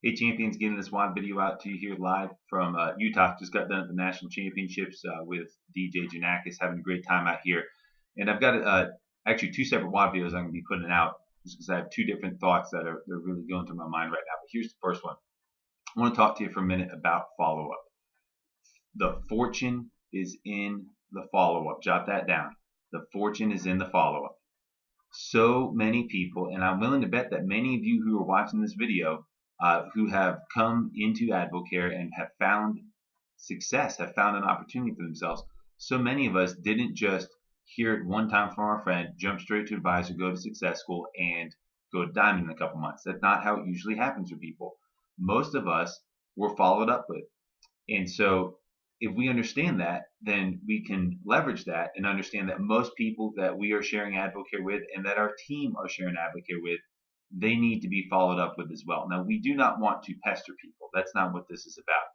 Hey champions, getting this one video out to you here live from Utah. Just got done at the national championships with DJ Janakis, having a great time out here. And I've got actually two separate WOD videos I'm going to be putting out just because I have two different thoughts that are they're really going through my mind right now. But here's the first one. I want to talk to you for a minute about follow-up. The fortune is in the follow-up. Jot that down. The fortune is in the follow-up. So many people, and I'm willing to bet that many of you who are watching this video who have come into AdvoCare and have found success, have found an opportunity for themselves. So many of us didn't just hear it one time from our friend, jump straight to advisor, go to success school, and go to diamond in a couple months. That's not how it usually happens for people. Most of us were followed up with. And so if we understand that, then we can leverage that and understand that most people that we are sharing AdvoCare with and that our team are sharing AdvoCare with, they need to be followed up with as well. Now, we do not want to pester people. That's not what this is about.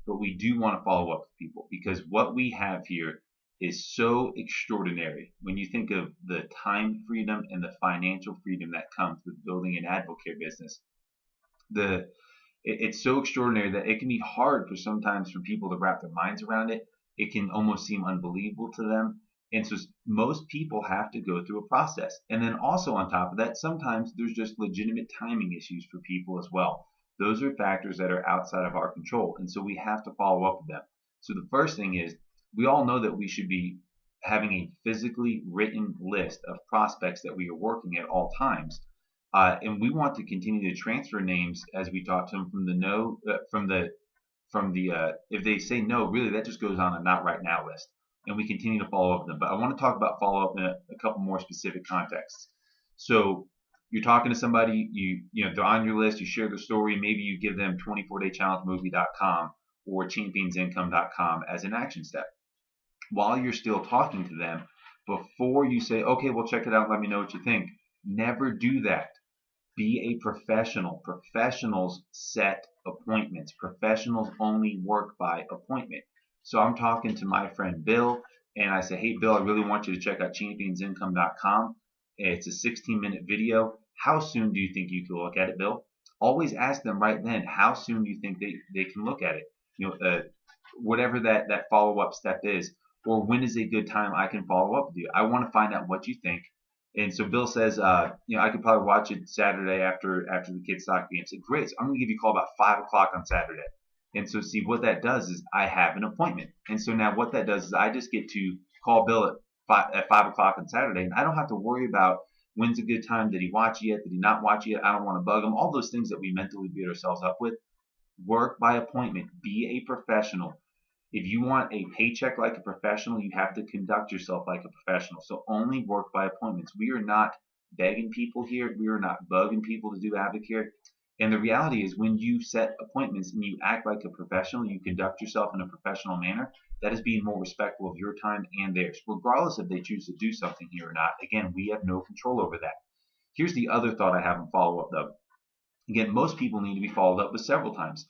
But we do want to follow up with people because what we have here is so extraordinary. When you think of the time freedom and the financial freedom that comes with building an AdvoCare business, it's so extraordinary that it can be hard for sometimes for people to wrap their minds around it. It can almost seem unbelievable to them. And so most people have to go through a process. And then also on top of that, sometimes there's just legitimate timing issues for people as well. Those are factors that are outside of our control. And so we have to follow up with them. So the first thing is we all know that we should be having a physically written list of prospects that we are working at all times. And we want to continue to transfer names as we talk to them from the no, if they say no, really that just goes on a not right now list, and we continue to follow up with them. But I want to talk about follow up in a couple more specific contexts. So you're talking to somebody, you know they're on your list, you share the story, maybe you give them 24daychallengemovie.com or championsincome.com as an action step. While you're still talking to them, before you say, okay, well check it out, let me know what you think, never do that. Be a professional. Professionals set appointments. Professionals only work by appointment. So I'm talking to my friend Bill, and I say, hey, Bill, I really want you to check out championsincome.com. It's a 16-minute video. How soon do you think you can look at it, Bill? Always ask them right then, how soon do you think they can look at it? Whatever that follow-up step is, or when is a good time I can follow up with you? I want to find out what you think. And so Bill says, I could probably watch it Saturday after the kids' soccer game. I said, great. So I'm going to give you a call about 5 o'clock on Saturday. And so see what that does is I have an appointment. And so now what that does is I just get to call Bill at 5 o'clock on Saturday, and I don't have to worry about when's a good time. Did he watch it yet? Did he not watch it yet? I don't want to bug him. All those things that we mentally beat ourselves up with. Work by appointment. Be a professional. If you want a paycheck like a professional, you have to conduct yourself like a professional. So only work by appointments. We are not begging people here. We are not bugging people to do AdvoCare. And the reality is when you set appointments and you act like a professional, you conduct yourself in a professional manner, that is being more respectful of your time and theirs, regardless if they choose to do something here or not. Again, we have no control over that. Here's the other thought I have in follow-up, though. Again, most people need to be followed up with several times.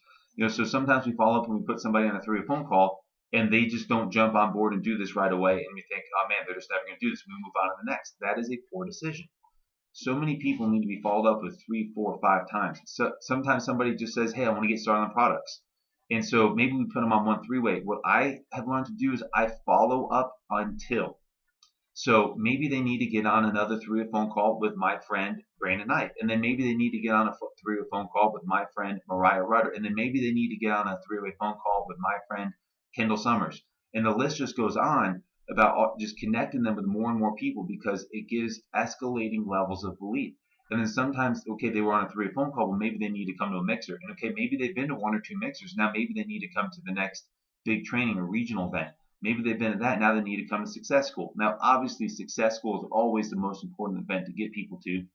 So sometimes we follow up and we put somebody on a 3-way phone call and they just don't jump on board and do this right away. And we think, oh man, they're just never going to do this. We move on to the next. That is a poor decision. So many people need to be followed up with 3, 4, 5 times. So sometimes somebody just says, hey, I want to get started on products. And so maybe we put them on one 3-way. What I have learned to do is I follow up until. So maybe they need to get on another 3-way phone call with my friend Brandon Knight, and then maybe they need to get on a 3-way phone call with my friend Mariah Rudder, and then maybe they need to get on a 3-way phone call with my friend Kendall Summers. And the list just goes on about just connecting them with more and more people because it gives escalating levels of belief. And then sometimes, okay, they were on a 3-way phone call, well, maybe they need to come to a mixer. And okay, maybe they've been to 1 or 2 mixers. Now maybe they need to come to the next big training or regional event. Maybe they've been at that. Now they need to come to Success School. Now, obviously, Success School is always the most important event to get people to,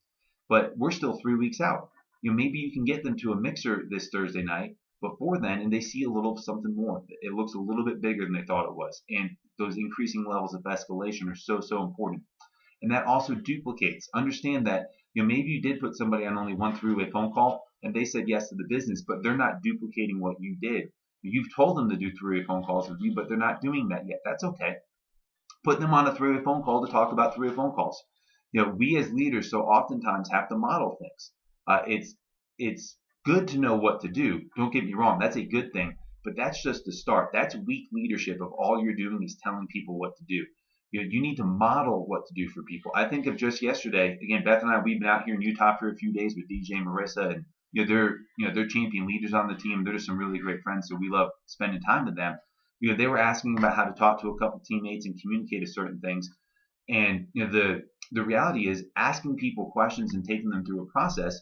but we're still 3 weeks out. Maybe you can get them to a mixer this Thursday night before then, and they see a little something more. It looks a little bit bigger than they thought it was, and those increasing levels of escalation are so important. And that also duplicates. Understand that maybe you did put somebody on only one 3-way phone call, and they said yes to the business, but they're not duplicating what you did. You've told them to do 3-way phone calls with you, but they're not doing that yet. That's okay. Put them on a 3-way phone call to talk about 3-way phone calls. We as leaders so oftentimes have to model things. It's good to know what to do. Don't get me wrong, that's a good thing. But that's just the start. That's weak leadership if all you're doing is telling people what to do. You need to model what to do for people. I think of just yesterday, again, Beth and I, we've been out here in Utah for a few days with DJ and Marissa, and they're champion leaders on the team. They're just some really great friends, so we love spending time with them. They were asking about how to talk to a couple teammates and communicate certain things. And the reality is asking people questions and taking them through a process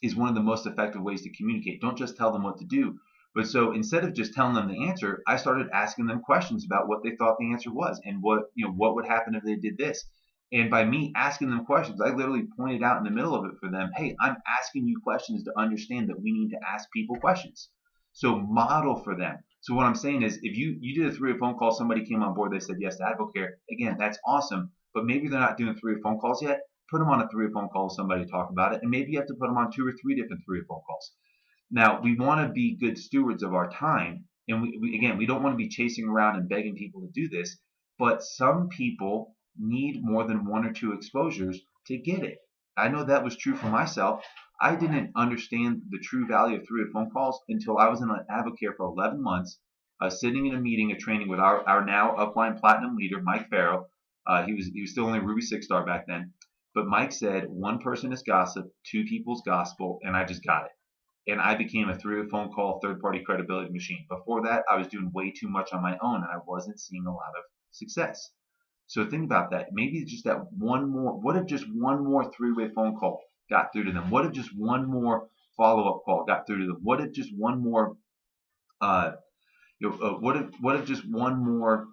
is one of the most effective ways to communicate. Don't just tell them what to do. But so instead of just telling them the answer, I started asking them questions about what they thought the answer was and what would happen if they did this. And by me asking them questions, I literally pointed out in the middle of it for them, hey, I'm asking you questions to understand that we need to ask people questions. So model for them. So what I'm saying is if you did a 3-way phone call, somebody came on board, they said yes to AdvoCare, again, that's awesome. But maybe they're not doing 3-way phone calls yet. Put them on a 3-way phone call with somebody to talk about it. And maybe you have to put them on 2 or 3 different 3-way phone calls. Now, we want to be good stewards of our time. And we don't want to be chasing around and begging people to do this. But some people need more than 1 or 2 exposures to get it. I know that was true for myself. I didn't understand the true value of 3-way phone calls until I was in AdvoCare for 11 months, sitting in a meeting, a training with our now upline platinum leader, Mike Farrow. He was still only Ruby 6-star back then. But Mike said, 1 person is gossip, 2 people's gospel, and I just got it. And I became a 3-way phone call, third-party credibility machine. Before that, I was doing way too much on my own, and I wasn't seeing a lot of success. So think about that. Maybe just that one more. What if just one more 3-way phone call got through to them? What if just one more follow-up call got through to them? What if just one more? What if just one more?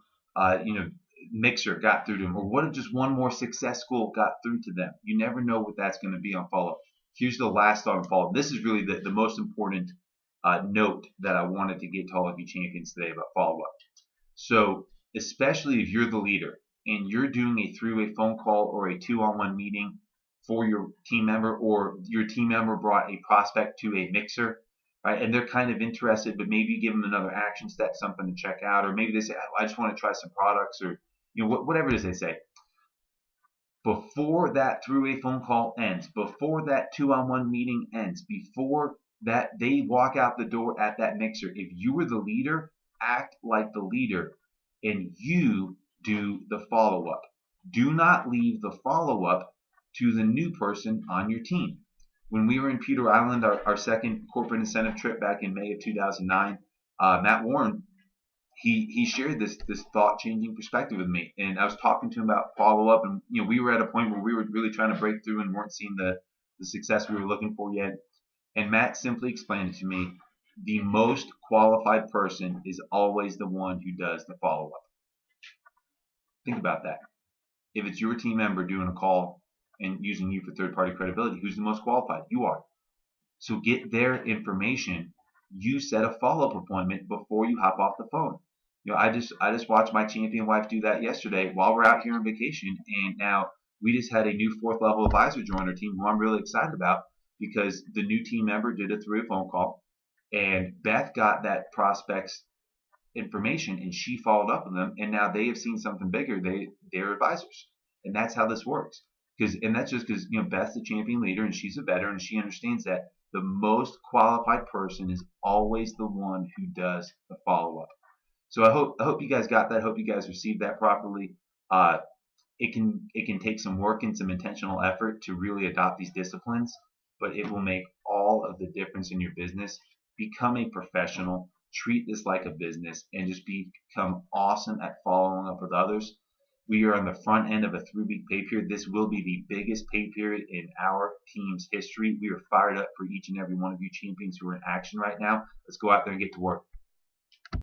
Mixer got through to them, or what if just one more success school got through to them? You never know what that's going to be on follow-up. Here's the last thought on follow-up. This is really the most important note that I wanted to get to all of you champions today about follow-up. So especially if you're the leader and you're doing a 3-way phone call or a 2-on-1 meeting for your team member, or your team member brought a prospect to a mixer, right? And they're kind of interested, but maybe you give them another action step, something to check out, or maybe they say, oh, I just want to try some products, or whatever it is they say. Before that 3-way phone call ends, before that 2-on-1 meeting ends, before that they walk out the door at that mixer, if you were the leader, act like the leader and you do the follow-up. Do not leave the follow-up to the new person on your team. When we were in Peter Island, our second corporate incentive trip back in May of 2009, Matt Warren, he shared this thought-changing perspective with me, and I was talking to him about follow-up, and we were at a point where we were really trying to break through and weren't seeing the success we were looking for yet. And Matt simply explained it to me: the most qualified person is always the one who does the follow-up. Think about that. If it's your team member doing a call and using you for third-party credibility, who's the most qualified? You are. So get their information. You set a follow-up appointment before you hop off the phone. I just watched my champion wife do that yesterday while we're out here on vacation, and now we just had a new 4th level advisor join our team, who I'm really excited about, because the new team member did a 3-way phone call, and Beth got that prospect's information and she followed up with them, and now they have seen something bigger. They're advisors, and that's how this works. And that's just because Beth's the champion leader and she's a veteran, and she understands that the most qualified person is always the one who does the follow-up. So I hope you guys got that. I hope you guys received that properly. It can take some work and some intentional effort to really adopt these disciplines, but it will make all of the difference in your business. Become a professional. Treat this like a business, and just become awesome at following up with others. We are on the front end of a 3-week pay period. This will be the biggest pay period in our team's history. We are fired up for each and every one of you champions who are in action right now. Let's go out there and get to work.